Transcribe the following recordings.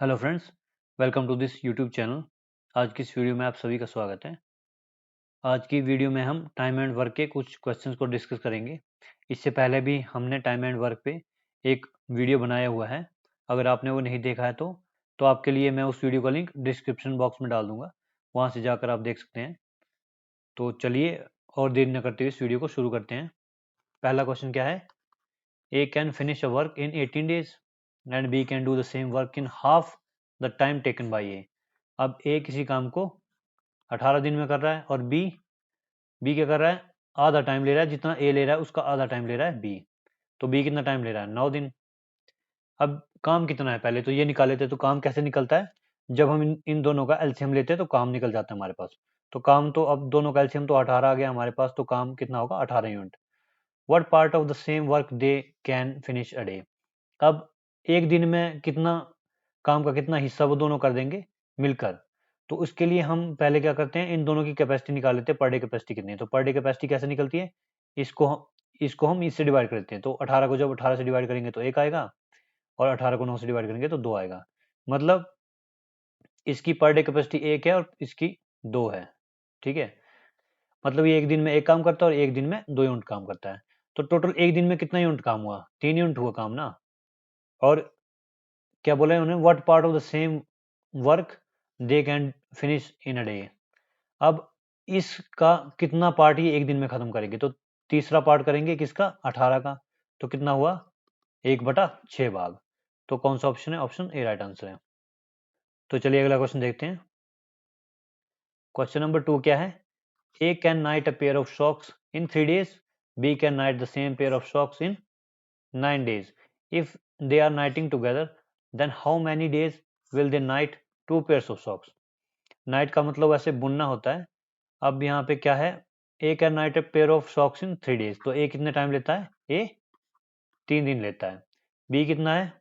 Hello friends, welcome to this YouTube channel. आज की इस वीडियो में आप सभी का स्वागत है। आज की वीडियो में हम टाइम एंड वर्क के कुछ क्वेश्चंस को डिस्कस करेंगे। इससे पहले भी हमने टाइम एंड वर्क पे एक वीडियो बनाया हुआ है। अगर आपने वो नहीं देखा है तो आपके लिए मैं उस वीडियो का लिंक डिस्क्रिप्शन बॉक्स में डाल दूंगा, वहाँ से जाकर आप देख सकते हैं। तो चलिए और देर न करते हुए इस वीडियो को शुरू करते हैं। पहला क्वेश्चन क्या है? A can finish a work in 18 days and B can do the same work in half the time taken by A. अब A किसी काम को 18 दिन में कर रहा है और B क्या कर रहा है? आधा टाइम ले रहा है, जितना A ले रहा है उसका आधा टाइम ले रहा है B। तो B कितना टाइम ले रहा है? 9 दिन। अब काम कितना है पहले तो ये निकाल लेते हैं। तो काम कैसे निकलता है? जब हम इन दोनों का एलसीएम लेते हैं तो काम निकल जाता है हमारे पास। तो काम तो अब दोनों का एलसीएम तो 18 आ गया हमारे पास, तो काम कितना होगा? 18 unit. What part of the same work they can finish a day? अब एक दिन में कितना काम का कितना हिस्सा वो दोनों कर देंगे मिलकर। तो उसके लिए हम पहले क्या करते हैं, इन दोनों की कैपेसिटी निकाल लेते हैं। पर डे कैपेसिटी कितनी है? तो पर डे कैपेसिटी कैसे निकलती है? इसको हम इससे डिवाइड कर देते हैं। तो 18 को जब 18 से डिवाइड करेंगे तो 1 आएगा, और 18 को 9 से डिवाइड करेंगे तो 2 आएगा। मतलब इसकी पर डे कैपेसिटी 1 है और इसकी 2 है। ठीक है, मतलब ये एक दिन में 1 काम करता है और एक दिन में 2 यूनिट काम करता है। तो टोटल एक दिन में कितना यूनिट काम हुआ? 3 यूनिट हुआ काम ना। और क्या बोला है उन्होंने? What part of the same work they can finish in a day. अब इसका कितना पार्ट ये एक दिन में खत्म करेंगे? तो तीसरा पार्ट करेंगे किसका? 18 का। तो कितना हुआ? 1/6 भाग। तो कौन सा ऑप्शन है? ऑप्शन ए राइट आंसर है। तो चलिए अगला क्वेश्चन देखते हैं। क्वेश्चन नंबर 2 क्या है? A can knit a pair of socks in 3 days, B can knit the same pair of socks in 9 days. If they are nighting together, then how many days will they night 2 pairs of socks? Night का मतलब वैसे बुनना होता है। अब यहाँ पे क्या है? A can knit a pair of socks in 3 days। तो ए कितने टाइम लेता है? ए 3 दिन लेता है। बी कितना है?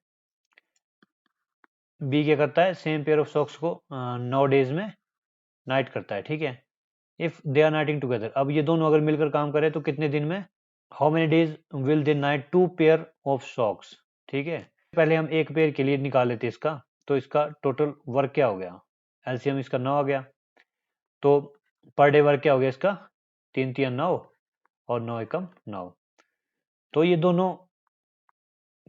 बी क्या करता है? सेम पेयर ऑफ सॉक्स को 9 डेज में नाइट करता है। ठीक है, if they are uniting together. अब ये दोनों अगर मिलकर काम करें तो कितने दिन में? How many days will they night 2 pair of socks. ठीक है, पहले हम एक पेयर के लिए निकाल लेते हैं इसका। तो इसका टोटल वर्क क्या हो गया? एलसीएम इसका 9 आ गया। तो पर डे वर्क क्या हो गया इसका? 3 3 9 और 9 एकम 9। तो ये दोनों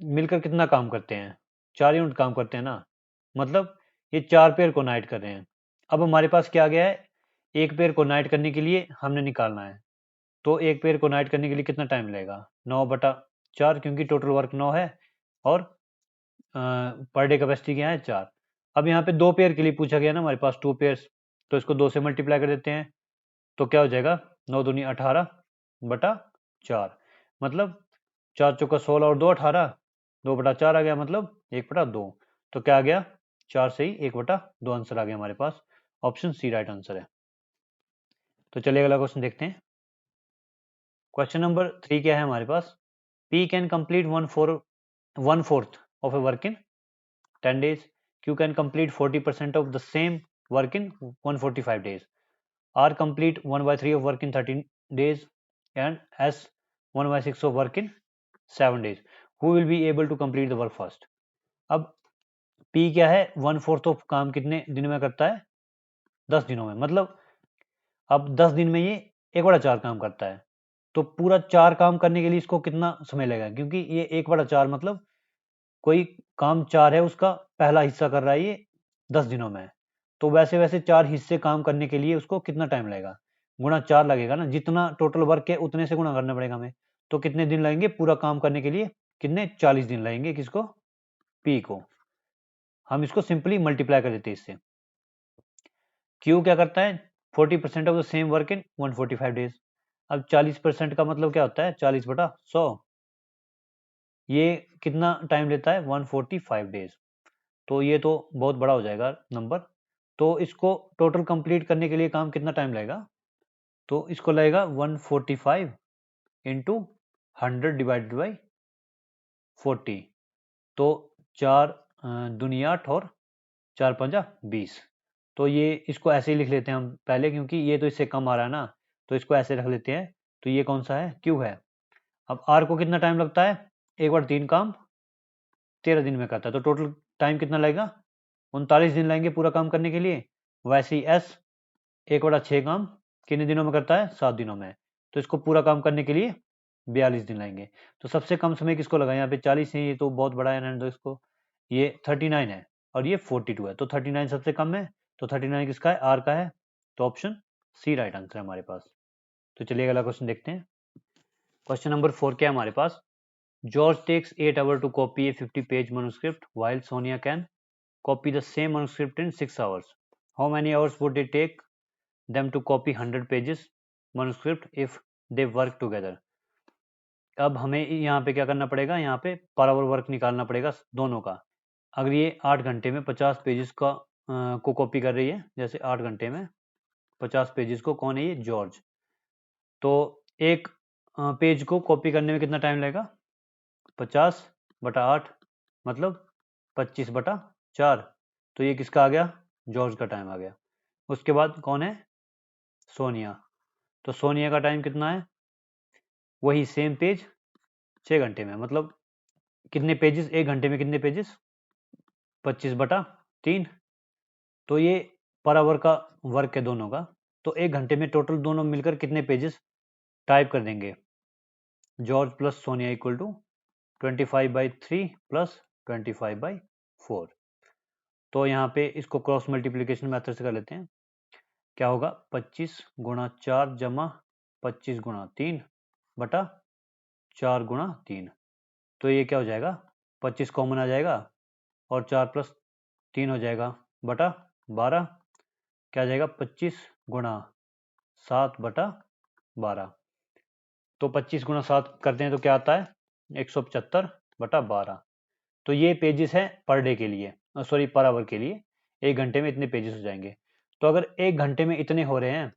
मिलकर कितना काम करते हैं? 4 यूनिट काम करते हैं ना। मतलब ये 4 पेयर को नाइट कर रहे हैं। अब हमारे पास क्या आ गया है? एक पेयर को नाइट करने के लिए हमने निकालना है। तो एक पेयर को नाइट करने के लिए कितना टाइम लगेगा? 9/4, क्योंकि टोटल वर्क 9 है और पर डे कैपेसिटी क्या है? 4। अब यहाँ पे 2 पेयर के लिए पूछा गया ना हमारे पास, 2 पेयर्स। तो इसको 2 से मल्टीप्लाई कर देते हैं। तो क्या हो जाएगा? 9 दूनी 18/4। मतलब 4 चौका 16 और 2 18, 2/4 आ गया, मतलब 1/2। तो क्या आ गया? 4 से ही 1/2 आंसर आ गया हमारे पास। ऑप्शन सी राइट आंसर है। तो चलिए अगला क्वेश्चन देखते हैं। क्वेश्चन नंबर 3 क्या है हमारे पास? P can complete one fourth of a work in 10 days. Q can complete 40% of the same work in 145 days. R complete 1/3 of work in 13 days, and S 1/6 of work in 7 days. Who will be able to complete the work first? अब P क्या है? 1/4 of काम कितने दिन में करता है? 10 दिनों में। मतलब अब 10 दिन में ये 1/4 काम करता है। तो पूरा 4 काम करने के लिए इसको कितना समय लगेगा? क्योंकि ये 1/4 मतलब कोई काम 4 है, उसका पहला हिस्सा कर रहा है ये 10 दिनों में। तो वैसे वैसे 4 हिस्से काम करने के लिए उसको कितना टाइम लगेगा? गुणा 4 लगेगा ना। जितना टोटल वर्क है उतने से गुणा करना पड़ेगा हमें। तो कितने दिन लगेंगे पूरा काम करने के लिए? कितने? 40 दिन लगेंगे। किसको? पी को। हम इसको सिंपली मल्टीप्लाई कर देते हैं इससे। क्यू क्या करता है? 40% of the same work in 145 days. अब 40% का मतलब क्या होता है? 40/100। ये कितना टाइम लेता है? 145 डेज। तो ये तो बहुत बड़ा हो जाएगा नंबर। तो इसको टोटल कंप्लीट करने के लिए काम कितना टाइम लगेगा? तो इसको लगेगा 145 इंटू 100 डिवाइडेड बाई 40। तो 4 दूनी 8 और 4 पंजा 20। तो ये इसको ऐसे ही लिख लेते हैं हम पहले, क्योंकि ये तो इससे कम आ रहा है ना। तो इसको ऐसे रख लेते हैं। तो ये कौन सा है? क्यू है। अब आर को कितना टाइम लगता है? 1/3 काम 13 दिन में करता है। तो टोटल टाइम कितना लगेगा? 39 दिन लगेंगे पूरा काम करने के लिए। वैसे ही S 1/6 काम कितने दिनों में करता है? 7 दिनों में। तो इसको पूरा काम करने के लिए 42 दिन लगेंगे। तो सबसे कम समय किसको लगा? यहाँ पे 40 है, ये तो बहुत बड़ा है, रहने दो इसको। ये 39 है और ये 42 है, तो 39 सबसे कम है। तो 39 किसका है? आर का है। तो ऑप्शन सी राइट आंसर है हमारे पास। तो चलिए अगला क्वेश्चन देखते हैं। क्वेश्चन नंबर 4 क्या है हमारे पास? George takes 8 hours to copy a 50-page manuscript, while Sonia can copy the same manuscript in 6 hours. How many hours would it take them to copy 100 pages manuscript if they work together? अब हमें यहाँ पे क्या करना पड़ेगा? यहाँ पे per hour work निकालना पड़ेगा दोनों का। अगर ये 8 घंटे में 50 पेजेस को कॉपी कर रही है, जैसे 8 घंटे में 50 पेजेस को, कौन है ये? जॉर्ज। तो एक पेज को कॉपी करने में कितना टाइम लगेगा? 50/8 मतलब 25/4। तो ये किसका आ गया? जॉर्ज का टाइम आ गया। उसके बाद कौन है? सोनिया। तो सोनिया का टाइम कितना है? वही सेम पेज 6 घंटे में, मतलब कितने पेजेस एक घंटे में? कितने पेजेस? 25/3। तो ये पर आवर का वर्क है दोनों का। तो एक घंटे में टोटल दोनों मिलकर कितने पेजेस टाइप कर देंगे? George plus Sonia equal to 25/3 plus 25/4। तो यहाँ पे इसको क्रॉस मल्टीप्लिकेशन मेथड से कर लेते हैं। क्या होगा? 25/4 जमा 25/3/4/3। तो ये क्या हो जाएगा? 25 कॉमन आ जाएगा और 4 + 3 हो जाएगा बटा 12। क्या आ जाएगा? 25/7/12। तो 25 × 7 करते हैं तो क्या आता है? 175/12। तो ये पेजेस हैं पर डे के लिए, सॉरी पर आवर के लिए। एक घंटे में इतने पेजेस हो जाएंगे। तो अगर एक घंटे में इतने हो रहे हैं,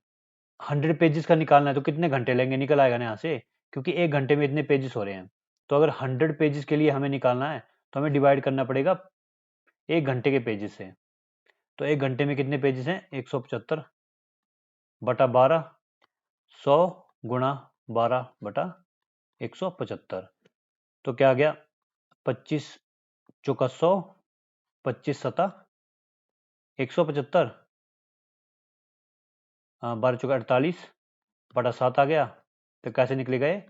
100 पेजेस का निकालना है तो कितने घंटे लेंगे? निकल आएगा ना यहाँ से, क्योंकि एक घंटे में इतने पेजेस हो रहे हैं। तो अगर 100 पेजेस के लिए हमें निकालना है तो हमें डिवाइड करना पड़ेगा एक घंटे के पेजेस से। तो एक घंटे में कितने पेजेस हैं? 175/12, 100 × 12/175। तो क्या आ गया? 25 चौका 100, 25 सता 175, 12 चौका 48/7 आ गया। तो कैसे निकलेगा ये?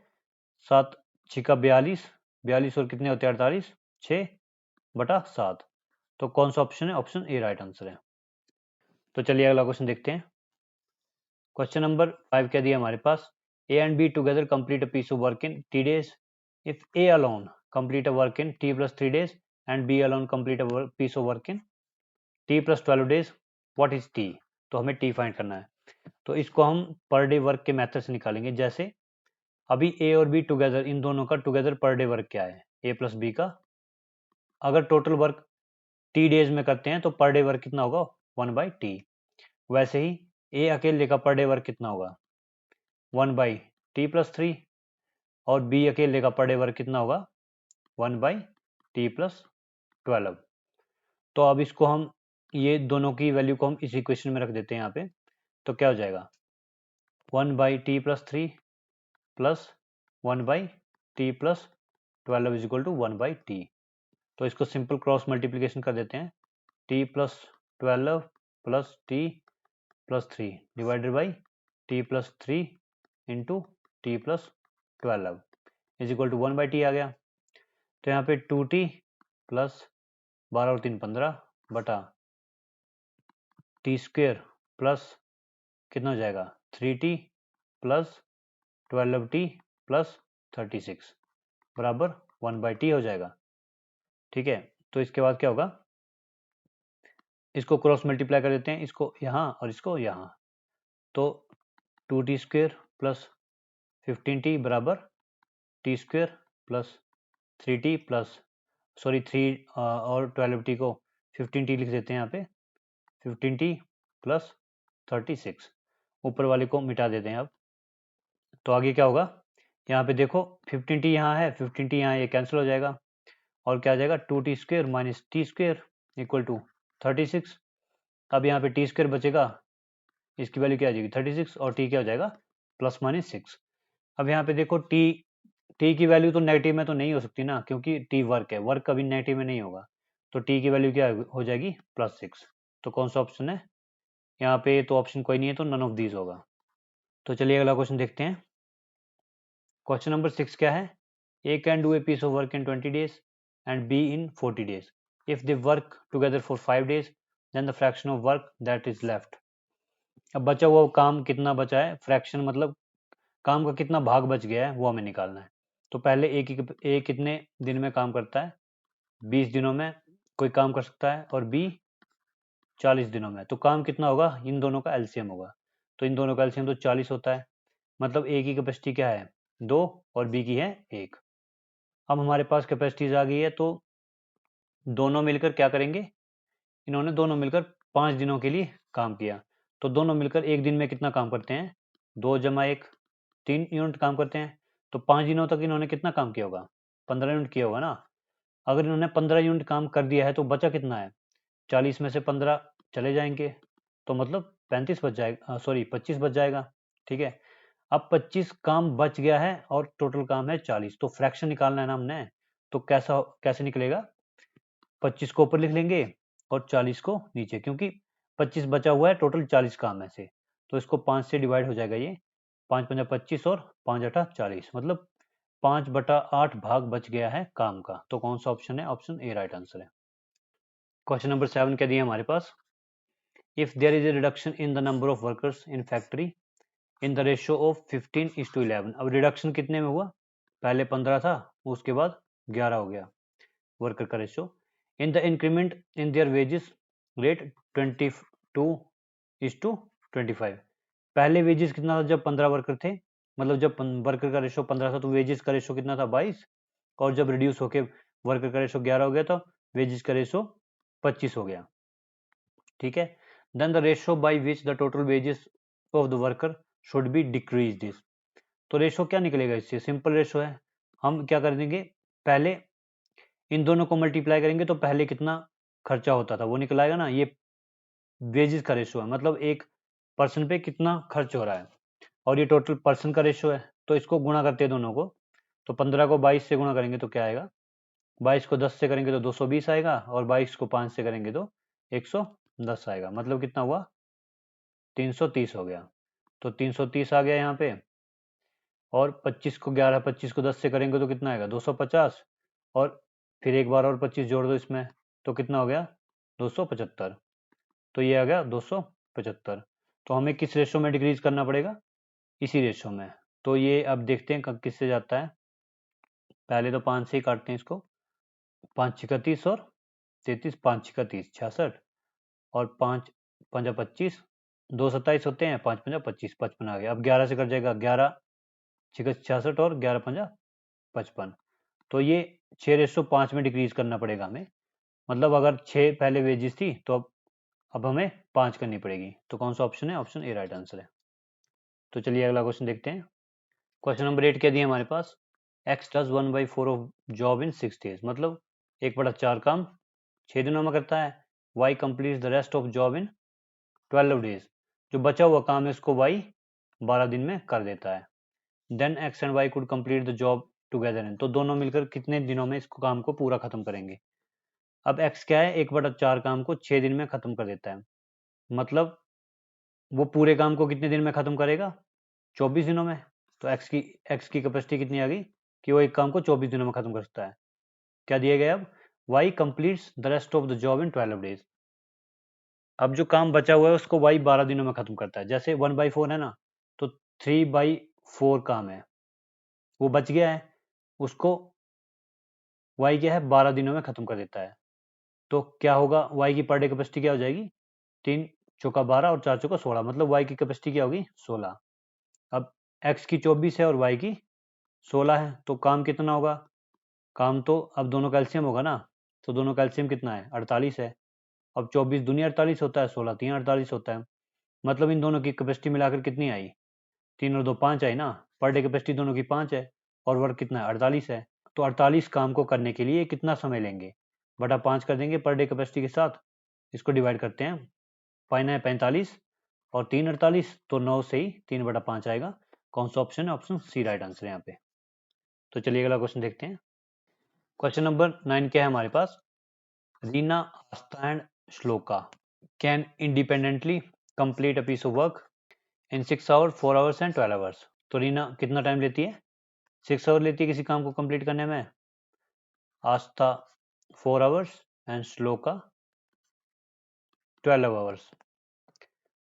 7 छिका 42, 42 और कितने होते हैं? 48, 6/7। तो कौन सा ऑप्शन है? ऑप्शन ए राइट आंसर है। तो चलिए अगला क्वेश्चन देखते हैं। क्वेश्चन नंबर 5 क्या दिया हमारे पास? A and B together complete a piece of work in T days. If A alone complete a work in T + 3 days and B alone complete a piece of work in T + 12 days, what is T? तो हमें T find करना है। तो इसको हम per day work के method से निकालेंगे। जैसे अभी A और B टुगेदर, इन दोनों का टुगेदर पर डे वर्क क्या है? A + B का। अगर टोटल वर्क T डेज में करते हैं तो पर डे वर्क कितना होगा? 1/T। वैसे ही A अकेले का पर डे वर्क कितना होगा? 1/T + 3। और B अकेले का पर डे वर्क कितना होगा? 1/T + 12। तो अब इसको हम, ये दोनों की वैल्यू को हम इस इक्वेशन में रख देते हैं यहाँ पे। तो क्या हो जाएगा? 1/T + 3 plus 1/T + 12 is equal to 1/T। तो इसको सिंपल क्रॉस मल्टीप्लिकेशन कर देते हैं। T + 12 plus T + 3 divided by T + 3 into T + 12 is equal to 1/T आ गया। तो यहाँ पे 2T प्लस 12 और 3 15 बटा T² प्लस कितना हो जाएगा? 3T प्लस 12T प्लस 36 बराबर 1/T हो जाएगा। ठीक है, तो इसके बाद क्या होगा? इसको क्रॉस मल्टीप्लाई कर देते हैं, इसको यहाँ और इसको यहाँ। तो 2T² प्लस 15T बराबर T² प्लस 3T प्लस 3 और 12T को 15T लिख देते हैं यहाँ पे। 15T प्लस 36 ऊपर वाले को मिटा देते हैं अब। तो आगे क्या होगा? यहाँ पे देखो 15T यहाँ है, 15T यहाँ, ये कैंसिल हो जाएगा और क्या आ जाएगा? 2T² minus T² equal to 36। अब यहाँ पे T² बचेगा, इसकी वैल्यू क्या आ जाएगी? 36 और T क्या हो जाएगा? ±6। अब यहाँ पे देखो T की वैल्यू तो नेगेटिव में तो नहीं हो सकती ना, क्योंकि T वर्क है, वर्क कभी नेगेटिव में नहीं होगा। तो टी की वैल्यू क्या हो जाएगी +6। तो कौन सा ऑप्शन है यहाँ पे? तो ऑप्शन कोई नहीं है, तो नन ऑफ दीज होगा। तो चलिए अगला क्वेश्चन देखते हैं। क्वेश्चन नंबर 6 क्या है? A can do a piece of work in 20 days and B in 40 days। If they work together for 5 days then the fraction of work that is left. अब बचा हुआ काम कितना बचा है? फ्रैक्शन मतलब काम का कितना भाग बच गया है वो हमें निकालना है। तो पहले ए कितने दिन में काम करता है? 20 दिनों में कोई काम कर सकता है, और बी 40 दिनों में। तो काम कितना होगा? इन दोनों का एलसीएम होगा। तो इन दोनों का एलसीएम तो 40 होता है, मतलब ए की कैपेसिटी क्या है 2 और बी की है 1। अब हमारे पास कैपेसिटीज आ गई है, तो दोनों मिलकर क्या करेंगे? इन्होंने दोनों मिलकर 5 दिनों के लिए काम किया, तो दोनों मिलकर एक दिन में कितना काम करते हैं? 2 जमा 1, 3 यूनिट काम करते हैं। तो 5 दिनों तक इन्होंने कितना काम किया होगा? 15 यूनिट किया होगा ना। अगर इन्होंने 15 यूनिट काम कर दिया है तो बचा कितना है? 40 में से 15 चले जाएंगे, तो मतलब 35 बच जाएगा, सॉरी 25 बच जाएगा। ठीक है, अब 25 काम बच गया है और टोटल काम है 40, तो फ्रैक्शन निकालना है ना हमने। तो कैसे निकलेगा? 25 को ऊपर लिख लेंगे और 40 को नीचे, क्योंकि 25 बचा हुआ है टोटल 40 काम में से। तो इसको 5 से डिवाइड हो जाएगा, ये 5 पंजा 25 और 5 8 40, मतलब 5/8 भाग बच गया है काम का। तो कौन सा ऑप्शन है? ऑप्शन ए राइट आंसर है। क्वेश्चन नंबर 7 क्या दिया हमारे पास? If there is a reduction in the number of workers in factory in the ratio of 15:11। अब रिडक्शन कितने में हुआ? पहले 15 था, उसके बाद 11 हो गया वर्कर का ratio. In the increment in their wages rate 22:25। पहले वेजेस कितना था जब 15 वर्कर थे? मतलब जब वर्कर का रेशियो 15 था तो वेजेस का रेशियो कितना था? 22। और जब रिड्यूस होके वर्कर का रेशियो 11 हो गया तो वेजेस का रेशियो 25 हो गया। ठीक है, then the ratio by which the total wages of the worker should be decrease this. तो रेशियो क्या निकलेगा इससे? सिंपल रेशियो है। हम क्या कर देंगे, पहले इन दोनों को मल्टीप्लाई करेंगे तो पहले कितना खर्चा होता था वो निकल आएगा ना। ये वेजेस का रेशियो है, मतलब एक पर्सन पे कितना खर्च हो रहा है, और ये टोटल पर्सन का रेशियो है। तो इसको गुणा करते हैं दोनों को। तो 15 को 22 से गुणा करेंगे तो क्या आएगा? 22 को 10 से करेंगे तो 220 आएगा, और 22 को 5 से करेंगे तो 110 आएगा। मतलब कितना हुआ? 330 हो गया। तो 330 आ गया यहाँ पे। और 25 को 10 से करेंगे तो कितना आएगा? 250। और फिर एक बार और 25 जोड़ दो इसमें, तो कितना हो गया? 275। तो ये आ गया 275। तो हमें किस रेशो में डिक्रीज करना पड़ेगा? इसी रेशो में। तो ये अब देखते हैं कब किससे जाता है। पहले तो 5 से ही काटते हैं इसको। 5 छिका 30 और 33, 5 छिका 30 66, और 5 पंजा 25, 2 27 होते हैं, 5 पंजा 25, 55 आ गया। अब 11 से कट जाएगा, 11 छिका 66 और 11 पंजा 55। तो ये 6:5 में डिक्रीज करना पड़ेगा हमें। मतलब अगर 6 पहले वेजेस थी तो अब हमें 5 करनी पड़ेगी। तो कौन सा ऑप्शन है? ऑप्शन ए राइट आंसर है। तो चलिए अगला क्वेश्चन देखते हैं। क्वेश्चन नंबर 8 क्या दिया हमारे पास? x does 1/4 of job in 6 days। मतलब 1/4 काम 6 दिनों में करता है। y complete the rest of job in 12 days। जो बचा हुआ काम है उसको y 12 दिन में कर देता है। Then x and y could complete the job together in. तो दोनों मिलकर कितने दिनों में इस काम को पूरा खत्म करेंगे? अब x क्या है? 1/4 काम को 6 दिन में खत्म कर देता है। मतलब वो पूरे काम को कितने दिन में खत्म करेगा? 24 दिनों में। तो x की कैपेसिटी कितनी आ गई कि वो एक काम को 24 दिनों में खत्म कर सकता है। क्या दिया गया? अब y completes the rest of the job in 12 days। अब जो काम बचा हुआ है उसको y 12 दिनों में खत्म करता है। जैसे 1/4 है ना, तो 3/4 काम है वो बच गया है, उसको y क्या है 12 दिनों में खत्म कर देता है। तो क्या होगा? y की पर डे कैपेसिटी क्या हो जाएगी? 3 चौका 12 और 4 चौका 16, मतलब y की कैपेसिटी क्या होगी? 16। अब x की 24 है और y की 16 है, तो काम कितना होगा? काम तो अब दोनों का एलसीएम होगा ना, तो दोनों का एलसीएम कितना है? 48 है। अब 24 दूनी 48 होता है, 16 तीन 48 होता है। मतलब इन दोनों की कैपेसिटी मिलाकर कितनी आई? 3 और 2 5 आई ना। पर डे कैपेसिटी दोनों की 5 है और वर्क कितना है? 48 है। तो 48 काम को करने के लिए कितना समय लेंगे? बटा 5 कर देंगे पर डे कैपेसिटी के साथ। इसको डिवाइड करते हैं, 5 है 45 और 3 48, तो 9 से ही 3/5 आएगा। कौन सा ऑप्शन है? ऑप्शन सी राइट आंसर है यहाँ पे। तो चलिए अगला क्वेश्चन देखते हैं। क्वेश्चन नंबर 9 क्या है हमारे पास? Reena, Aastha and Shloka can independently complete a piece of work in 6 hours, 4 hours and 12 hours. तो रीना कितना टाइम लेती है? 6 आवर लेती है किसी काम को कंप्लीट करने में, आस्था 4 आवर्स एंड श्लोका 12 आवर्स।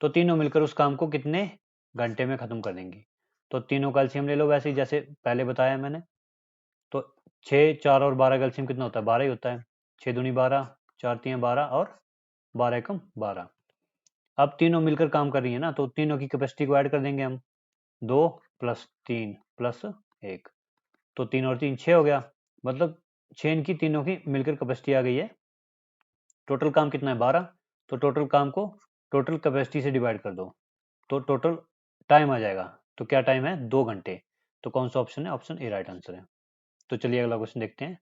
तो तीनों मिलकर उस काम को कितने घंटे में खत्म कर देंगी? तो तीनों का एलसीएम ले लो, वैसे ही जैसे पहले बताया मैंने। तो 6, 4 और 12 का एलसीएम कितना होता है? 12 ही होता है। 6 दूनी 12, 4 तीन 12 और 12 एकम 12। अब तीनों मिलकर काम कर रही है ना, तो तीनों की कैपेसिटी को ऐड कर देंगे हम। 2 + 3 + 1, तो 3 और 3 6 हो गया। मतलब 6 इनकी तीनों की मिलकर कैपेसिटी आ गई है। टोटल काम कितना है? 12। तो टोटल काम को टोटल कैपेसिटी से डिवाइड कर दो, तो टोटल टाइम आ जाएगा। तो क्या टाइम है? 2 घंटे। तो कौन सा ऑप्शन है? ऑप्शन ए राइट आंसर है। तो चलिए अगला क्वेश्चन देखते हैं।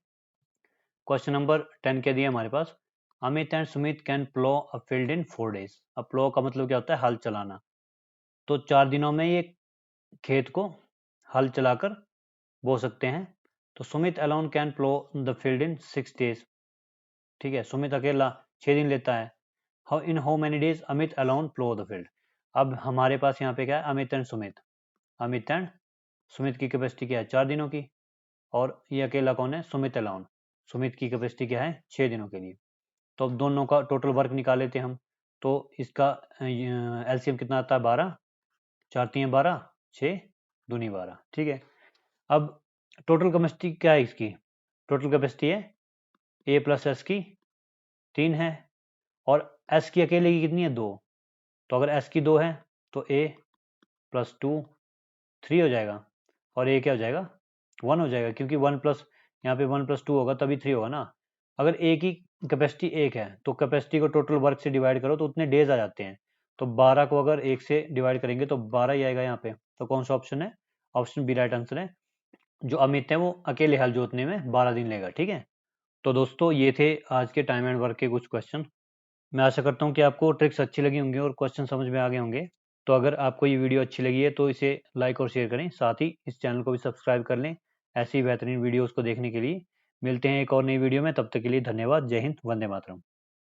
क्वेश्चन नंबर 10 क्या दिया हमारे पास? Amit and Sumit can plough a field in 4 days. अब प्लो का मतलब क्या होता है? हल चलाना। तो 4 दिनों में ये खेत को हल चलाकर बो सकते हैं। तो Sumit alone can plough the field in 6 days. ठीक है, सुमित अकेला 6 दिन लेता है। How many days Amit alone plough the field. अब हमारे पास यहाँ पे क्या है? अमित एंड सुमित। अमित एंड सुमित की कैपेसिटी क्या है? 4 दिनों की। और ये अकेला कौन है? सुमित अलोन। सुमित की कैपेसिटी क्या है? 6 दिनों के लिए। तो अब दोनों का टोटल वर्क निकाल लेते हैं हम। तो इसका एलसीएम कितना आता है? 12, 4 तीन 12, 6 दूनी 12। ठीक है, अब टोटल कैपेसिटी क्या है इसकी? टोटल कैपेसिटी है ए प्लस एस की 3 है, और एस की अकेले की कितनी है? 2। तो अगर एस की 2 है तो ए + 2 3 हो जाएगा, और ए क्या हो जाएगा? 1 हो जाएगा, क्योंकि 1 प्लस यहाँ पे 1 + 2 होगा तभी 3 होगा ना। अगर ए की कैपेसिटी 1 है तो कैपेसिटी को टोटल वर्क से डिवाइड करो तो उतने डेज आ जाते हैं। तो 12 को अगर 1 से डिवाइड करेंगे तो 12 ही आएगा यहाँ पे। तो कौन सा ऑप्शन है? ऑप्शन बी राइट आंसर है। जो अमित है वो अकेले हल जोतने में 12 दिन लेगा। ठीक है, तो दोस्तों ये थे आज के टाइम एंड वर्क के कुछ क्वेश्चन। मैं आशा करता हूँ कि आपको ट्रिक्स अच्छी लगी होंगी और क्वेश्चन समझ में आ गए होंगे। तो अगर आपको ये वीडियो अच्छी लगी है तो इसे लाइक और शेयर करें, साथ ही इस चैनल को भी सब्सक्राइब कर लें ऐसी बेहतरीन वीडियोस को देखने के लिए। मिलते हैं एक और नई वीडियो में, तब तक के लिए धन्यवाद। जय हिंद, वंदे मातरम।